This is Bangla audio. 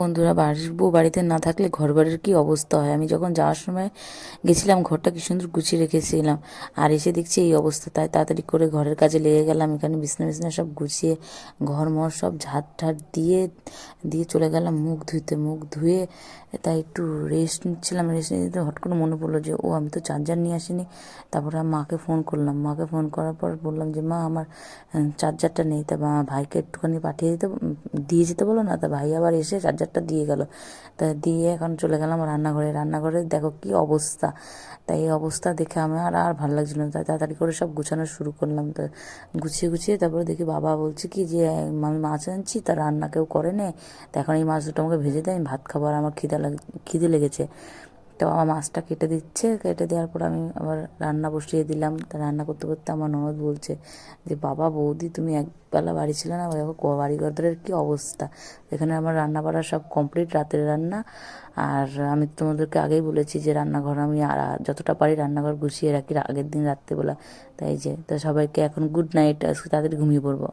বন্ধুরা, বউ বাড়িতে না থাকলে ঘরবাড়ির কি অবস্থা হয়। আমি যখন যাওয়ার সময় গেছিলাম, ঘরটা কি সুন্দর গুছিয়ে রেখেছিলাম, আর এসে দেখছি এই অবস্থা। তাই তাড়াতাড়ি করে ঘরের কাজে লেগে গেলাম। এখানে বিছনা বিছনা সব গুছিয়ে ঘর মর সব ঝাড় ঠাড় দিয়ে দিয়ে চলে গেলাম মুখ ধুইতে। মুখ ধুয়ে তাই একটু রেস্ট নিচ্ছিলাম। রেস্ট নিতে হট করে মনে পড়লো যে আমি তো চার্জার নিয়ে আসিনি। তারপরে মাকে ফোন করলাম। মাকে ফোন করার পর বললাম যে মা, আমার চার্জারটা নেই। তা ভাইকে একটুখানি পাঠিয়ে দিয়ে যেতে বলো না। তা ভাই আবার এসে চার্জারটা দিয়ে গেল। তা দিয়ে এখন চলে গেলাম রান্নাঘরে। রান্নাঘরে দেখো কি অবস্থা। তাই এই অবস্থা দেখে আমার আর ভালো লাগছিল না। তাই তাড়াতাড়ি করে সব গুছানো শুরু করলাম। তো গুছিয়ে গুছিয়ে তারপরে দেখি বাবা বলছে কি যে আমি মাছ আনছি, তা রান্না কেউ করে নে, তা এখন এই মাছ দুটো আমাকে ভেজে দেয়, আমি ভাত খাবো, আর আমার খিদে লেগেছে। তো আমার মাছটা কেটে দিচ্ছে। কেটে দেওয়ার পর আমি আবার রান্না বসিয়ে দিলাম। তা রান্না করতে করতে আমার ননদ বলছে যে বাবা, বৌদি তুমি একবেলা বাড়ি ছিল না, দেখো বাড়ি ঘরের কী অবস্থা। এখানে আমার রান্না বাড়া সব কমপ্লিট, রাতের রান্না। আর আমি তোমাদেরকে আগেই বলেছি যে রান্নাঘর আমি যতটা পারি রান্নাঘর গুছিয়ে রাখি আগের দিন রাত্রেবেলা। তাই যে, তো সবাইকে এখন গুড নাইট, আজকে তাদের ঘুমিয়ে পড়বো।